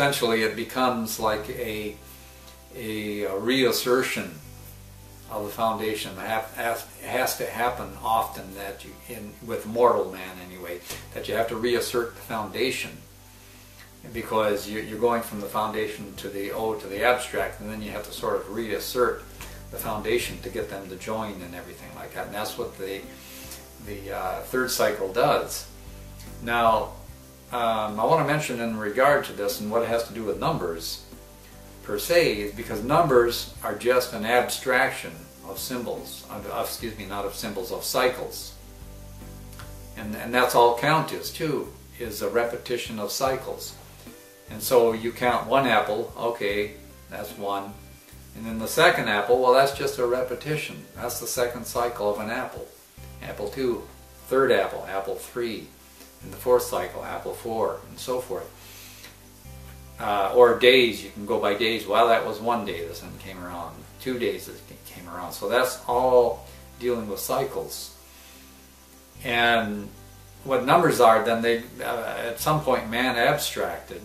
essentially it becomes like a reassertion of the foundation. It has to happen often, that with mortal man anyway, that you have to reassert the foundation, because you're going from the foundation to the abstract, and then you have to sort of reassert the foundation to get them to join and everything like that. And that's what the third cycle does. Now, I want to mention in regard to this and what it has to do with numbers per se, is because numbers are just an abstraction of symbols, excuse me, not of symbols, of cycles. And that's all count is too, is a repetition of cycles. And so you count one apple, okay, that's one. And then the second apple, well, that's just a repetition. That's the second cycle of an apple. Apple 2, third apple, apple 3. In the fourth cycle, apple 4, and so forth. Or days, you can go by days. Well, that was one day the sun came around. 2 days it came around. So that's all dealing with cycles. And what numbers are, then they, at some point man abstracted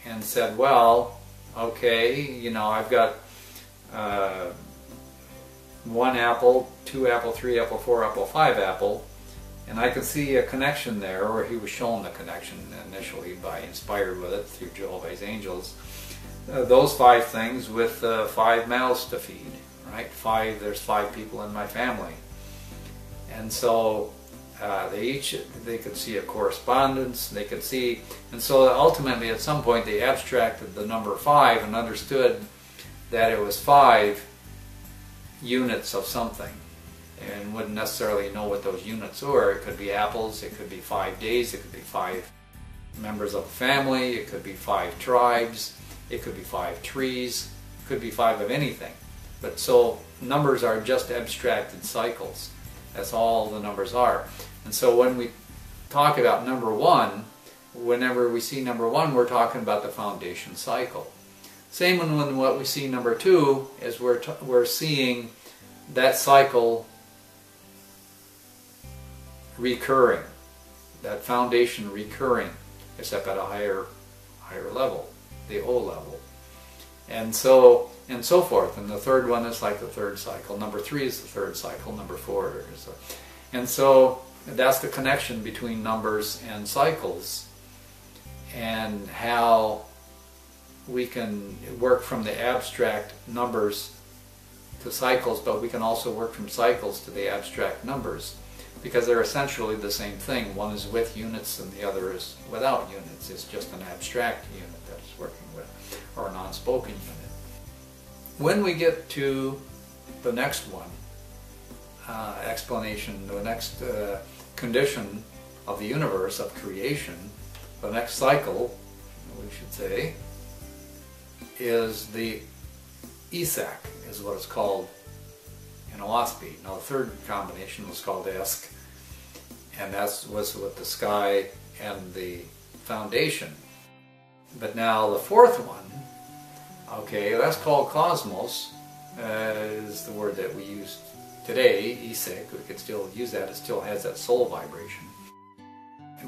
and said, well, okay, you know, I've got 1 apple, 2 apple, 3 apple, 4 apple, 5 apple, and I can see a connection there, or he was shown the connection initially by inspired with it through Jehovah's angels. Those 5 things with 5 mouths to feed, right? There's 5 people in my family. And so they could see a correspondence, they could see, and so ultimately at some point they abstracted the number 5 and understood that it was 5 units of something, and wouldn't necessarily know what those units were. It could be apples, it could be 5 days, it could be 5 members of a family, it could be 5 tribes, it could be 5 trees, it could be 5 of anything. But so numbers are just abstracted cycles. That's all the numbers are. And so when we talk about number 1, whenever we see number 1, we're talking about the foundation cycle. Same when what we see number 2 is we're seeing that cycle recurring, that foundation recurring, except at a higher level, the O level, and so forth. And the third one is like the third cycle. Number 3 is the third cycle. Number 4 is and so that's the connection between numbers and cycles, and how we can work from the abstract numbers to cycles, but we can also work from cycles to the abstract numbers, because they're essentially the same thing. One is with units and the other is without units. It's just an abstract unit that it's working with, or an unspoken unit. When we get to the next one, explanation, the next condition of the universe, of creation, the next cycle, we should say, is the Isak, is what it's called in Oahspe. Now the third combination was called Esk, and that was with the sky and the foundation. But now the fourth one, okay, that's called Cosmos, is the word that we use today, Isak. We could still use that, it still has that soul vibration.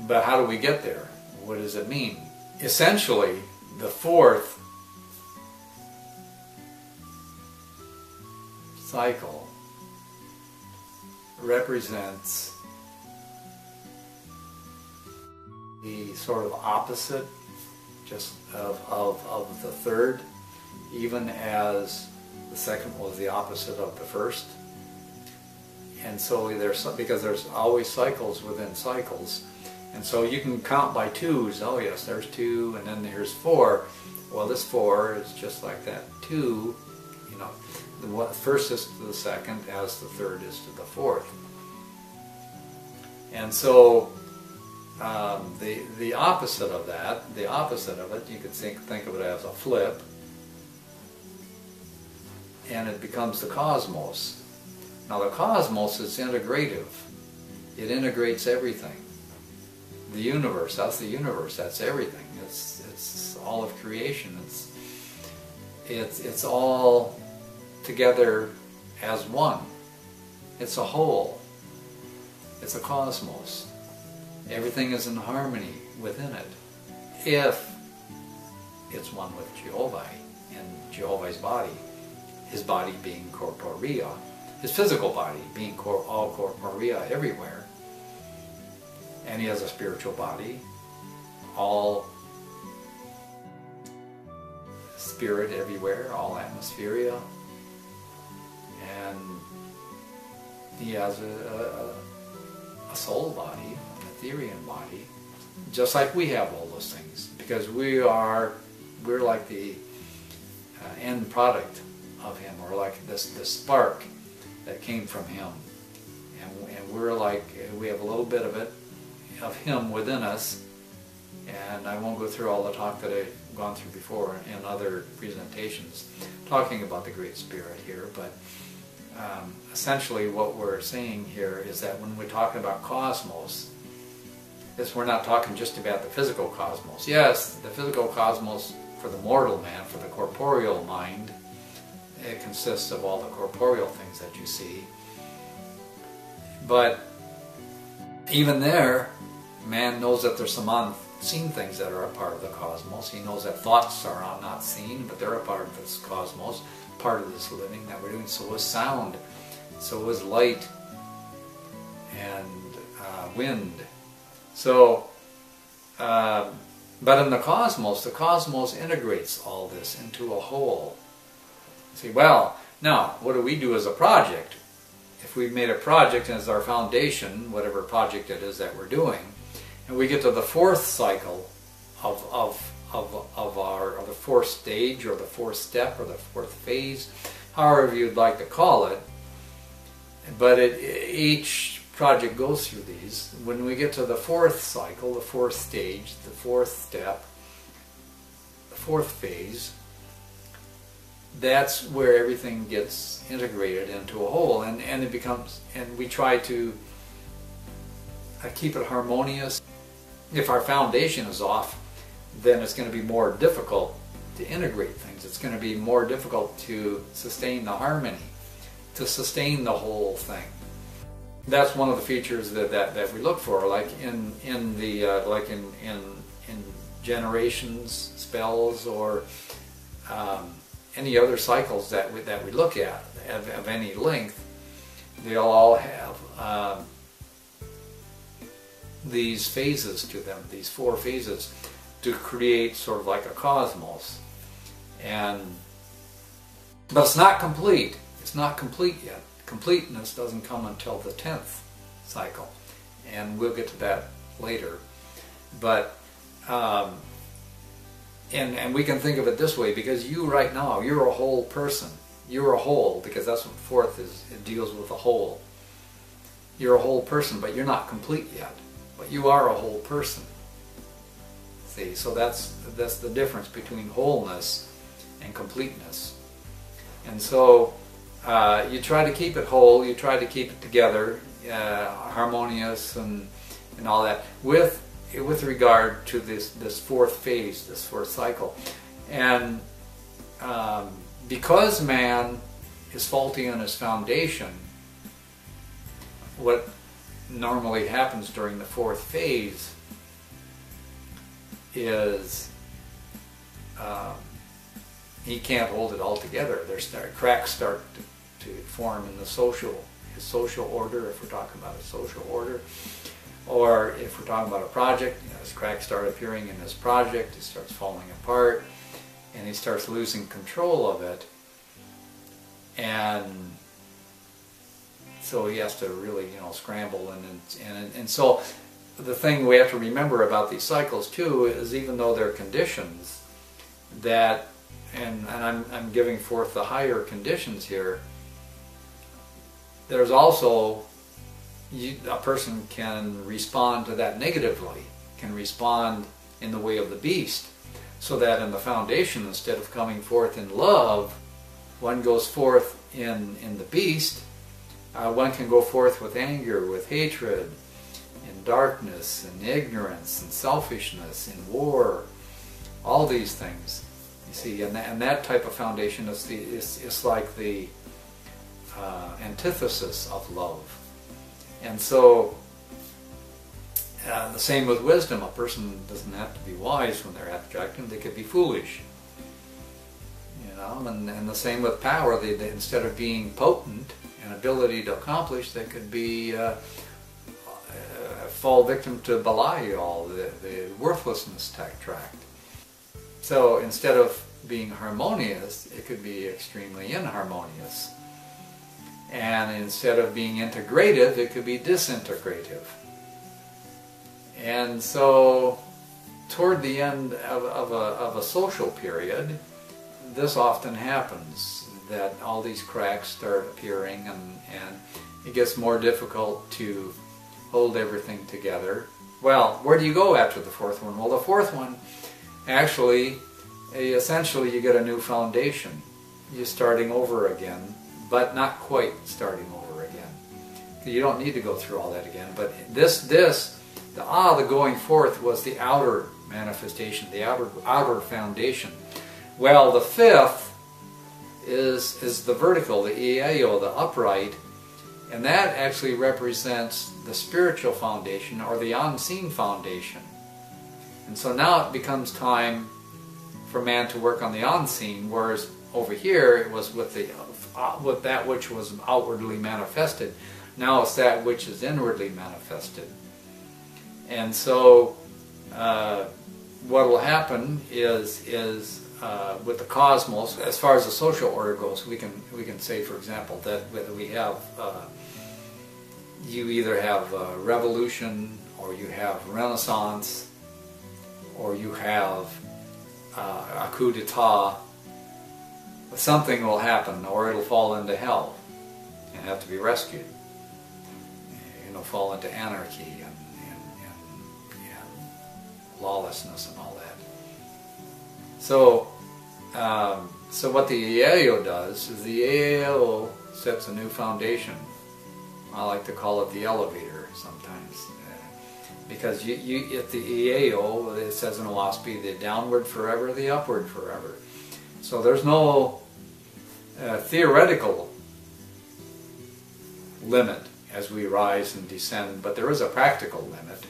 But how do we get there? What does it mean? Essentially, the fourth cycle represents the sort of opposite just of the third, even as the second was the opposite of the first. And so because there's always cycles within cycles, and so you can count by 2s. Oh yes, there's 2, and then there's 4. Well, this 4 is just like that 2, you know. The first is to the second, as the third is to the fourth. And so the opposite of that, the opposite of it, you could think of it as a flip, and it becomes the cosmos. Now the cosmos is integrative. It integrates everything. The universe, that's the universe, that's everything. It's all of creation. It's all together as one. It's a whole. It's a cosmos. Everything is in harmony within it. If it's one with Jehovah and Jehovah's body, his body being corporea, his physical body being all corporea everywhere. And he has a spiritual body, all spirit everywhere, all atmospheria. And he has a soul body, an etherian body, just like we have all those things, because we're like the end product of him. We're like this spark that came from him, and we're like, we have a little bit of him within us. And I won't go through all the talk that I've gone through before in other presentations talking about the Great Spirit here, but essentially what we're saying here is that when we're talking about cosmos, we're not talking just about the physical cosmos. Yes, the physical cosmos for the mortal man, for the corporeal mind, it consists of all the corporeal things that you see. But even there, man knows that there's some unseen things that are a part of the cosmos. He knows that thoughts are not seen, but they're a part of this cosmos, part of this living that we're doing. So is sound, so is light, and wind. So, but in the cosmos integrates all this into a whole. See, well, now, what do we do as a project? If we've made a project as our foundation, whatever project it is that we're doing, and we get to the fourth cycle of the fourth stage, or the fourth step, or the fourth phase, however you'd like to call it, but each project goes through these. When we get to the fourth cycle, the fourth stage, the fourth step, the fourth phase, that's where everything gets integrated into a whole, and it becomes, and we try to keep it harmonious. If our foundation is off, then it's going to be more difficult to integrate things. It's going to be more difficult to sustain the harmony, to sustain the whole thing. That's one of the features that we look for, like in generations, spells, or any other cycles that we look at of any length. They'll all have these phases to them, these four phases, to create sort of like a cosmos. But it's not complete. It's not complete yet. Completeness doesn't come until the 10th cycle, and we'll get to that later. But and we can think of it this way, because you right now, you're a whole person. You're a whole, because that's what fourth is. It deals with a whole. You're a whole person, but you're not complete yet. But you are a whole person. See, so that's the difference between wholeness and completeness. And so you try to keep it whole, you try to keep it together, harmonious and all that, with regard to this fourth phase, this fourth cycle. And because man is faulty on his foundation, what normally happens during the fourth phase is he can't hold it all together. Cracks start to form in his social order, if we're talking about a social order. Or if we're talking about a project, his cracks start appearing in his project, it starts falling apart, and he starts losing control of it. And so he has to really, scramble. And so the thing we have to remember about these cycles too is, even though they're conditions, that, and I'm giving forth the higher conditions here, there's also, a person can respond to that negatively, can respond in the way of the beast, so that in the foundation, instead of coming forth in love, one goes forth in the beast. One can go forth with anger, with hatred, in darkness, and ignorance, and selfishness, in war, all these things. You see, and that type of foundation is like the antithesis of love. And so The same with wisdom. A person doesn't have to be wise when they're abstracting. They could be foolish. You know, and the same with power. They instead of being potent and ability to accomplish, they could be fall victim to Belial, the worthlessness tract. So instead of being harmonious, it could be extremely inharmonious. And instead of being integrative, it could be disintegrative. And so toward the end of a social period, this often happens, that all these cracks start appearing, and it gets more difficult to hold everything together. Well, where do you go after the fourth one? Well, the fourth one, actually, essentially you get a new foundation. You're starting over again, but not quite starting over again. You don't need to go through all that again, but the going forth was the outer manifestation, the outer foundation. Well, the fifth is the vertical, the iao, the upright, and that actually represents the spiritual foundation, or the unseen foundation. And so now it becomes time for man to work on the unseen, whereas over here it was with that which was outwardly manifested. Now it's that which is inwardly manifested. And so what will happen is with the cosmos, as far as the social order goes, we can say, for example, that whether we have you either have revolution, or you have renaissance, or you have a coup d'etat. Something will happen, or it'll fall into hell and have to be rescued. You know, fall into anarchy and lawlessness and all that. So, so what the iao does is the iao sets a new foundation. I like to call it the elevator sometimes, because at the iao, it says in Oahspe, the downward forever, the upward forever. So there's no theoretical limit as we rise and descend, but there is a practical limit.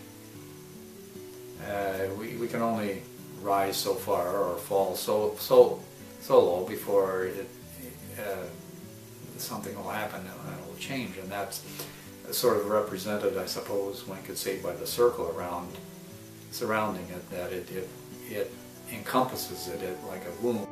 We can only rise so far or fall so low before something will happen and it will change, and that's sort of represented, I suppose, one could say, by the circle surrounding it, that it encompasses it like a womb.